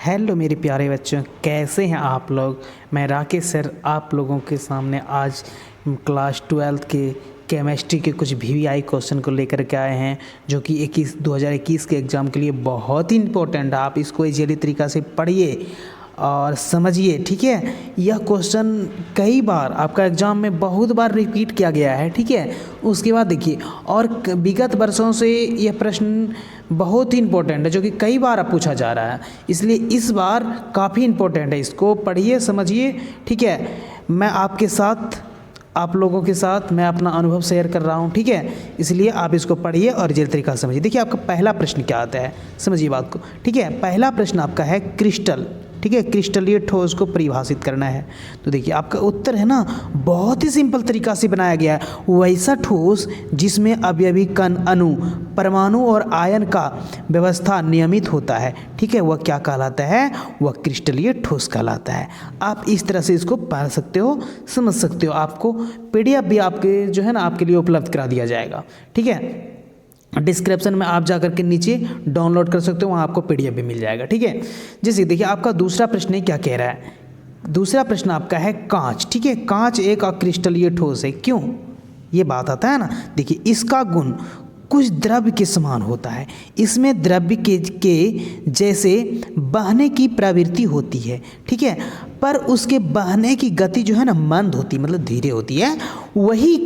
Hello मेरे प्यारे बच्चों, कैसे हैं आप लोग। मैं राकेश सर आप लोगों के सामने आज क्लास 12 के केमिस्ट्री के कुछ वीवीआई क्वेश्चन को लेकर के आए हैं, जो कि 2021 के एग्ज़ाम के लिए बहुत ही इंपॉर्टेंट है। आप इसको इजीली तरीक़ा से पढ़िए और समझिए, ठीक है। यह क्वेश्चन कई बार आपका एग्ज़ाम में बहुत बार रिपीट किया गया है, ठीक है। उसके बाद देखिए, और विगत वर्षों से यह प्रश्न बहुत ही इंपॉर्टेंट है, जो कि कई बार अब पूछा जा रहा है, इसलिए इस बार काफ़ी इंपॉर्टेंट है। इसको पढ़िए, समझिए, ठीक है। मैं आपके साथ, आप लोगों के साथ मैं अपना अनुभव शेयर कर रहा हूँ, ठीक है। इसलिए आप इसको पढ़िए और जल्द तरीका से समझिए। देखिए आपका पहला प्रश्न क्या आता है, समझिए बात को, ठीक है। पहला प्रश्न आपका है क्रिस्टल, ठीक है। क्रिस्टलीय ठोस को परिभाषित करना है। तो देखिए आपका उत्तर है ना, बहुत ही सिंपल तरीका से बनाया गया है। वैसा ठोस जिसमें अवयवी कण, अणु, परमाणु और आयन का व्यवस्था नियमित होता है, ठीक है, वह क्या कहलाता है, वह क्रिस्टलीय ठोस कहलाता है। आप इस तरह से इसको पढ़ सकते हो, समझ सकते हो। आपको पीडीएफ भी आपके जो है ना आपके लिए उपलब्ध करा दिया जाएगा, ठीक है। डिस्क्रिप्शन में आप जाकर के नीचे डाउनलोड कर सकते हो, वहाँ आपको पीडीएफ भी मिल जाएगा, ठीक है। जैसे देखिए आपका दूसरा प्रश्न है, क्या कह रहा है। दूसरा प्रश्न आपका है कांच, ठीक है। कांच एक अक्रिस्टलीय ठोस है, क्यों, ये बात आता है ना। देखिए इसका गुण कुछ द्रव्य के समान होता है। इसमें द्रव्य के जैसे बहने की प्रवृत्ति होती है, ठीक है, पर उसके बहने की गति जो है ना मंद होती, मतलब धीरे होती है। वही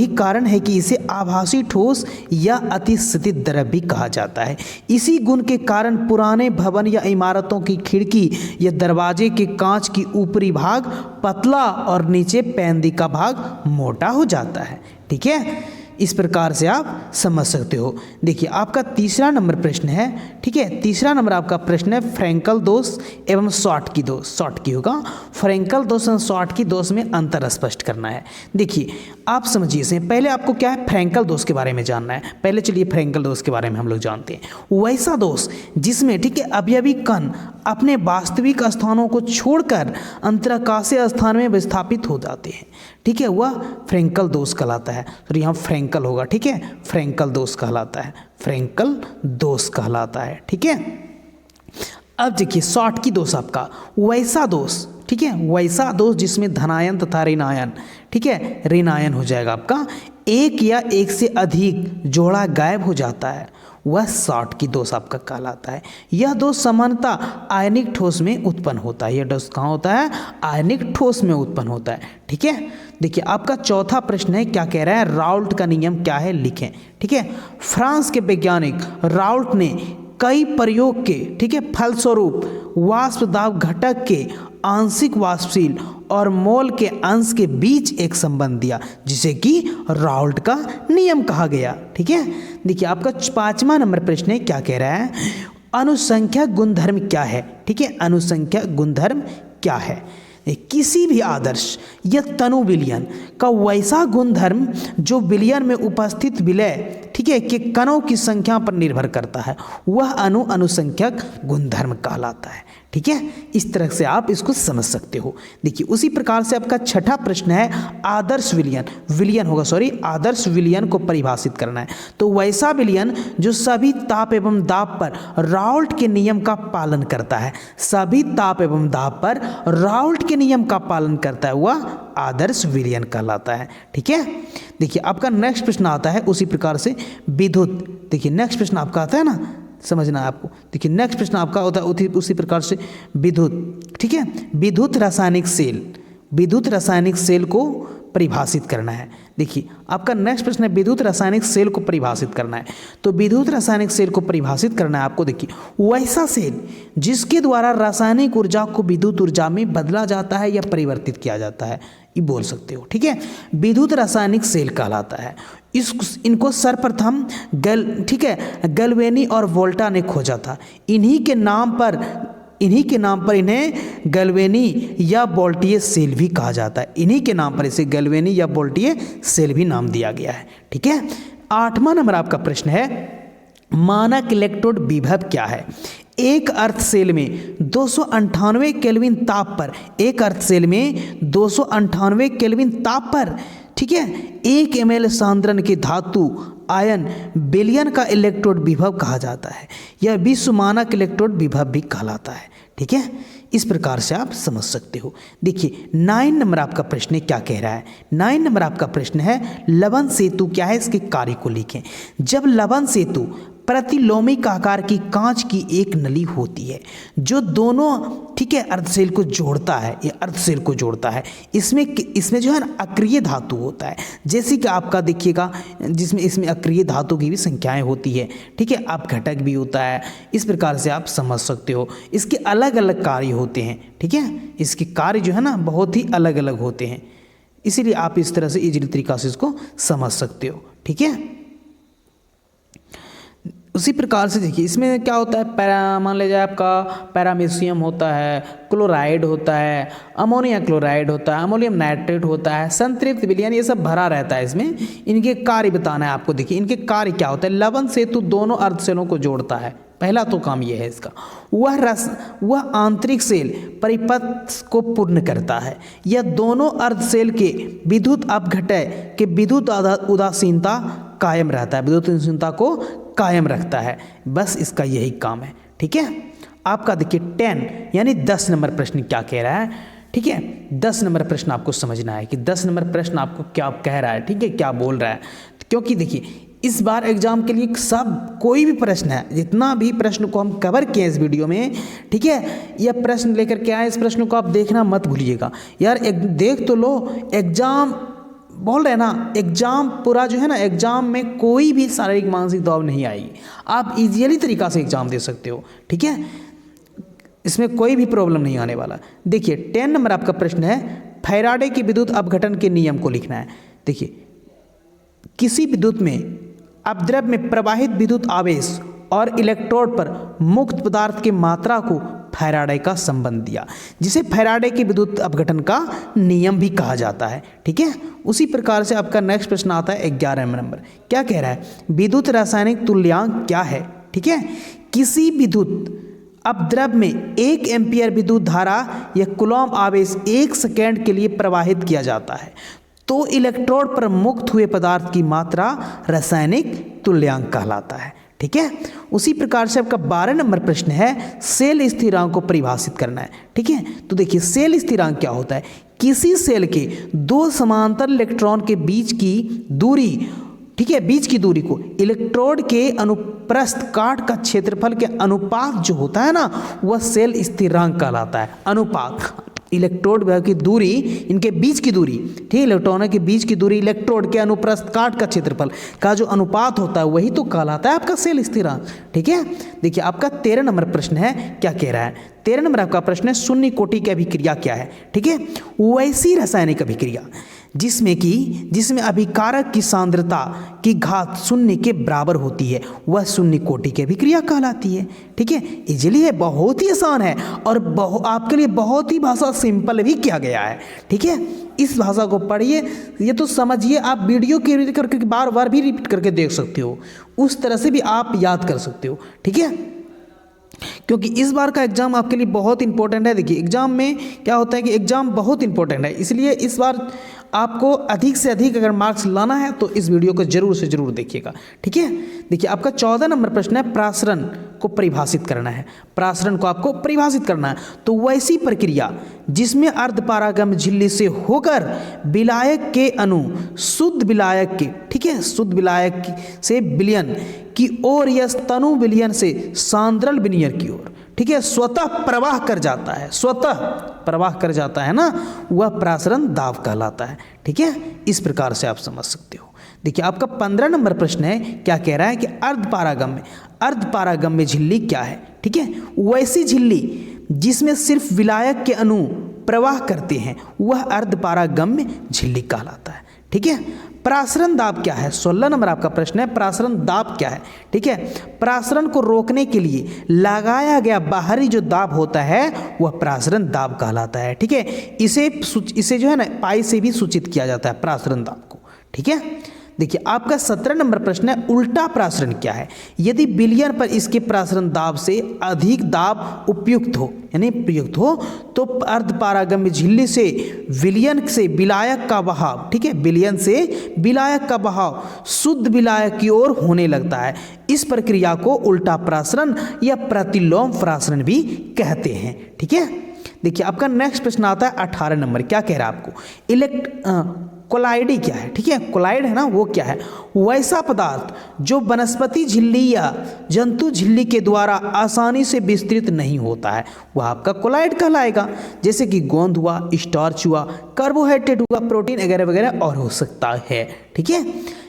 कारण है कि इसे आभासी ठोस या अतिस्थित द्रव्य कहा जाता है। इसी गुण के कारण पुराने भवन या इमारतों की खिड़की या दरवाजे के कांच की ऊपरी भाग पतला और नीचे पैंदी का भाग मोटा हो जाता है, ठीक है। इस प्रकार से आप समझ सकते हो। देखिए आपका तीसरा नंबर प्रश्न है, ठीक है। तीसरा नंबर आपका प्रश्न है फ्रैंकल दोष एवं शॉर्टकी दोष। शॉर्टकी होगा, फ्रैंकल दोष और शॉर्टकी दोष में अंतर स्पष्ट करना है। देखिए आप समझिए इसे, पहले आपको क्या है, फ्रैंकल दोष के बारे में जानना है। पहले चलिए फ्रैंकल दोष के बारे में हम लोग जानते हैं। वैसा दोष जिसमें, ठीक है, अवयवी कण अपने वास्तविक स्थानों को छोड़कर अंतराकाशीय स्थान में विस्थापित हो जाते हैं, ठीक है, वह फ्रैंकल दोष कहलाता है। तो यहाँ फ्रैंकल होगा, ठीक है, फ्रैंकल दोष कहलाता है, फ्रैंकल दोष कहलाता है, ठीक है। अब देखिए शॉर्टकी दोष आपका वैसा दोष, ठीक है, वैसा दोष जिसमें धनायन तथा ऋणायन, ठीक है, ऋणायन हो जाएगा आपका, एक या एक से अधिक जोड़ा गायब हो जाता है, वह शॉर्टकी दोष आपका कहलाता है। यह दोष सामान्यतः आयनिक ठोस में उत्पन्न होता है। यह दोष कहाँ होता है, आयनिक ठोस में उत्पन्न होता है, ठीक है। देखिए आपका चौथा प्रश्न है, क्या कह रहा है, राउल्ट का नियम क्या है, लिखें, ठीक है। फ्रांस के वैज्ञानिक राउल्ट ने कई प्रयोग के, ठीक है, फलस्वरूप वाष्प दाब घटक के आंशिक वाष्पशील और मोल के अंश के बीच एक संबंध दिया, जिसे कि राउल्ट का नियम कहा गया, ठीक है। देखिए आपका पांचवा नंबर प्रश्न है, क्या कह रहा है, अनुसंख्यक गुणधर्म क्या है, ठीक है, अनुसंख्यक गुणधर्म क्या है। किसी भी आदर्श या तनु विलयन का वैसा गुणधर्म जो विलयन में उपस्थित विलय, ठीक है, कि कणों की संख्या पर निर्भर करता है, वह अनुसंख्यक गुणधर्म कहलाता है, ठीक है। इस तरह से आप इसको समझ सकते हो। देखिए उसी प्रकार से आपका छठा प्रश्न है, आदर्श आदर्श विलयन को परिभाषित करना है। तो वैसा विलयन जो सभी ताप एवं दाब पर राउल्ट के नियम का पालन करता है, सभी ताप एवं दाब पर राउल्ट के नियम का पालन करता है, वह आदर्श विलयन कहलाता है, ठीक है। देखिए आपका नेक्स्ट प्रश्न आता है उसी प्रकार से विद्युत। देखिए नेक्स्ट प्रश्न आपका आता है ना, समझना है आपको। देखिए नेक्स्ट प्रश्न आपका होता है उसी प्रकार से विद्युत, ठीक है। विद्युत रासायनिक सेल को परिभाषित करना है। देखिए आपका नेक्स्ट प्रश्न है, विद्युत रासायनिक सेल को परिभाषित करना है। तो विद्युत रासायनिक सेल को परिभाषित करना है आपको। देखिए वैसा सेल जिसके द्वारा रासायनिक ऊर्जा को विद्युत ऊर्जा में बदला जाता है या परिवर्तित किया जाता है, ये बोल सकते हो, ठीक है, विद्युत रासायनिक सेल कहलाता है। इनको सर्वप्रथम गैल्वेनी और वोल्टा ने खोजा था। इन्हीं के नाम पर इन्हें गैल्वेनी या वोल्टीय सेल भी कहा जाता है। इन्हीं के नाम पर इसे गैल्वेनी या वोल्टीय सेल भी नाम दिया गया है, ठीक है। आठवां नंबर आपका प्रश्न है, मानक इलेक्ट्रोड विभव क्या है। एक अर्थ सेल में 298 केल्विन ताप पर ठीक है, 1 ml सांद्रण के धातु आयन बिलियन का इलेक्ट्रोड विभव कहा जाता है। यह विश्व मानक इलेक्ट्रोड विभव भी कहलाता है। ठीक है, इस प्रकार से आप समझ सकते हो। देखिए 9 नंबर आपका प्रश्न क्या कह रहा है। 9 नंबर आपका प्रश्न है लवन सेतु क्या है, इसके कार्य को लिखें। जब लवन सेतु प्रतिलोमिक आकार की कांच की एक नली होती है जो दोनों, ठीक है, अर्धसेल को जोड़ता है, ये अर्धसेल को जोड़ता है। इसमें जो है ना अक्रिय धातु होता है, जैसे कि आपका देखिएगा जिसमें इसमें अक्रिय धातु की भी संख्याएं होती है। ठीक है, आप घटक भी होता है। इस प्रकार से आप समझ सकते हो। इसके अलग अलग कार्य होते हैं। ठीक है, इसके कार्य जो है ना बहुत ही अलग अलग होते हैं, इसीलिए आप इस तरह से इजीली तरीका से इसको समझ सकते हो। ठीक है, उसी प्रकार से देखिए इसमें क्या होता है, मान लीजिए आपका पैरामीशियम होता है, क्लोराइड होता है, अमोनिया क्लोराइड होता है, अमोनियम नाइट्रेट होता है, संतृप्त विलयन, ये सब भरा रहता है इसमें। इनके कार्य बताना है आपको। देखिए इनके कार्य क्या होता है। लवन सेतु दोनों अर्धसेलों को जोड़ता है, पहला तो काम यह है इसका। वह आंतरिक सेल परिपथ को पूर्ण करता है। यह दोनों अर्धसेल के विद्युत अपघटय के विद्युत उदासीनता कायम रहता है, विद्युत उदासीनता को कायम रखता है। बस इसका यही काम है। ठीक है, आपका देखिए 10 यानी 10 नंबर प्रश्न क्या कह रहा है। ठीक है, 10 नंबर प्रश्न आपको समझना है कि 10 नंबर प्रश्न आपको क्या कह रहा है। ठीक है, क्या बोल रहा है, क्योंकि देखिए इस बार एग्जाम के लिए सब कोई भी प्रश्न है, जितना भी प्रश्न को हम कवर किए इस वीडियो में, ठीक है, यह प्रश्न लेकर के आए, इस प्रश्न को आप देखना मत भूलिएगा यार। देख तो लो, एग्जाम बोल रहे हैं ना, एग्जाम पूरा जो है ना, एग्जाम में कोई भी शारीरिक मानसिक दबाव नहीं आएगी। आप इजीली तरीका से एग्जाम दे सकते हो। ठीक है, इसमें कोई भी प्रॉब्लम नहीं आने वाला। देखिए 10 नंबर आपका प्रश्न है फैराडे के विद्युत अपघटन के नियम को लिखना है। देखिए किसी विद्युत में अपद्रव में प्रवाहित विद्युत आवेश और इलेक्ट्रोड पर मुक्त पदार्थ की मात्रा को फैराडे का संबंध दिया, जिसे फैराडे के विद्युत अपघटन का नियम भी कहा जाता है। ठीक है, उसी प्रकार से आपका नेक्स्ट प्रश्न आता है 11 नंबर। क्या कह रहा है, विद्युत रासायनिक तुल्यांक क्या है। ठीक है, किसी विद्युत अपद्रव में 1 एम्पियर विद्युत धारा या कूलॉम आवेश 1 सेकेंड के लिए प्रवाहित किया जाता है तो इलेक्ट्रोड पर मुक्त हुए पदार्थ की मात्रा रासायनिक तुल्यांक कहलाता है। ठीक है, उसी प्रकार से आपका 12 नंबर प्रश्न है सेल स्थिरांक को परिभाषित करना है। ठीक है, तो देखिए सेल स्थिरांक क्या होता है। किसी सेल के 2 समांतर इलेक्ट्रॉन के बीच की दूरी, ठीक है, बीच की दूरी को इलेक्ट्रोड के अनुप्रस्थ काट का क्षेत्रफल के अनुपात जो होता है ना, वह सेल स्थिरांक कहलाता है। अनुपात, इलेक्ट्रोड की दूरी, इनके बीच की दूरी, ठीक है, इलेक्ट्रॉनों के बीच की दूरी इलेक्ट्रोड के अनुप्रस्थ काट का क्षेत्रफल का जो अनुपात होता है वही तो कहलाता है आपका सेल स्थिरांक। ठीक है, देखिए आपका 13 नंबर प्रश्न है, क्या कह रहा है। 13 नंबर आपका प्रश्न है शून्य कोटि की अभिक्रिया क्या है। ठीक है, वैसी रासायनिक अभिक्रिया जिसमें अभिकारक की सांद्रता की घात 0 के बराबर होती है, वह शून्य कोटि की अभिक्रिया कहलाती है। ठीक है, इजीली है, बहुत ही आसान है और आपके लिए बहुत ही भाषा सिंपल भी किया गया है। ठीक है, इस भाषा को पढ़िए, ये तो समझिए, आप वीडियो के करके बार बार भी रिपीट करके देख सकते हो, उस तरह से भी आप याद कर सकते हो। ठीक है, क्योंकि इस बार का एग्ज़ाम आपके लिए बहुत इंपॉर्टेंट है। देखिए एग्ज़ाम में क्या होता है कि एग्ज़ाम बहुत इंपॉर्टेंट है, इसलिए इस बार आपको अधिक से अधिक अगर मार्क्स लाना है तो इस वीडियो को जरूर से जरूर देखिएगा। ठीक है, देखिए आपका 14 नंबर प्रश्न है प्रासरण को परिभाषित करना है। प्रासरण को आपको परिभाषित करना है, तो वैसी प्रक्रिया जिसमें अर्धपारागम झिल्ली से होकर विलायक के अणु शुद्ध विलायक के, ठीक है, शुद्ध विलायक से विलयन की ओर या तनु विलयन से सांद्रल विनियर की ओर, ठीक है, स्वतः प्रवाह कर जाता है, स्वतः प्रवाह कर जाता है ना, वह प्रासरण दाब कहलाता है। ठीक है, इस प्रकार से आप समझ सकते हो। देखिए आपका 15 नंबर प्रश्न है, क्या कह रहा है कि अर्धपारागम्य झिल्ली क्या है। ठीक है, वैसी झिल्ली जिसमें सिर्फ विलायक के अणु प्रवाह करते हैं वह अर्धपारागम्य झिल्ली कहलाता है। ठीक है, प्रासरण दाब क्या है। 16 नंबर आपका प्रश्न है प्रासरण दाब क्या है। ठीक है, प्रासरण को रोकने के लिए लगाया गया बाहरी जो दाब होता है वह प्रासरण दाब कहलाता है। ठीक है, इसे जो है ना पाई से भी सूचित किया जाता है प्रासरण दाब को। ठीक है, देखिए आपका 17 नंबर प्रश्न है, उल्टा प्रासरण क्या है? यदि विलयन पर इसके प्रासरण दाब से अधिक दाब उपयुक्त हो, यानी प्रयुक्त हो, तो अर्धपारगम्य झिल्ली से विलयन से विलायक का बहाव, ठीक है, विलयन से विलायक का बहाव शुद्ध विलायक की ओर होने लगता है। इस प्रक्रिया को उल्टा प्रासरण या प्रतिलोम प्रासरण भी कहते हैं। ठीक है, देखिए आपका नेक्स्ट प्रश्न आता है 18 नंबर। क्या कह रहा है आपको? कोलाइडी क्या है? ठीक है, कोलाइड है ना, वो क्या है? वैसा पदार्थ जो वनस्पति झिल्ली या जंतु झिल्ली के द्वारा आसानी से विस्तृत नहीं होता है, वह आपका कोलाइड कहलाएगा। जैसे कि गोंद हुआ, स्टार्च हुआ, कार्बोहाइड्रेट हुआ, प्रोटीन वगैरह वगैरह और हो सकता है। ठीक है,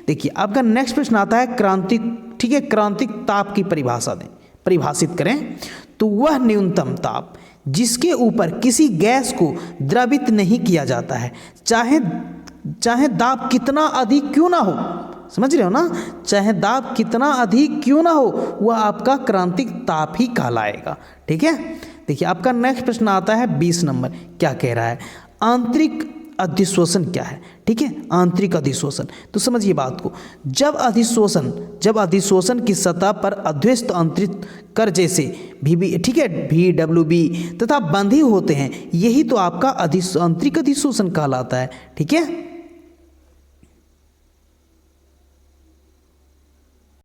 देखिए आपका नेक्स्ट प्रश्न आता है क्रांतिक। ठीक है, क्रांतिक ताप की परिभाषा दें, परिभाषित करें। तो वह न्यूनतम ताप जिसके ऊपर किसी गैस को द्रवित नहीं किया जाता है, चाहे दाब कितना अधिक क्यों ना हो, समझ रहे हो ना, चाहे दाब कितना अधिक क्यों ना हो, वह आपका क्रांतिक ताप ही कहलाएगा। ठीक है, देखिए आपका नेक्स्ट प्रश्न आता है 20 नंबर। क्या कह रहा है? आंतरिक अधिशोषण क्या है? ठीक है, आंतरिक अधिशोषण। तो समझिए बात को, जब अधिशोषण की सतह पर अध्यस्त अंतरित कर जैसे ठीक है, VWB तथा बंधी होते हैं, यही तो आपका आंतरिक अधिशोषण कहलाता है। ठीक है,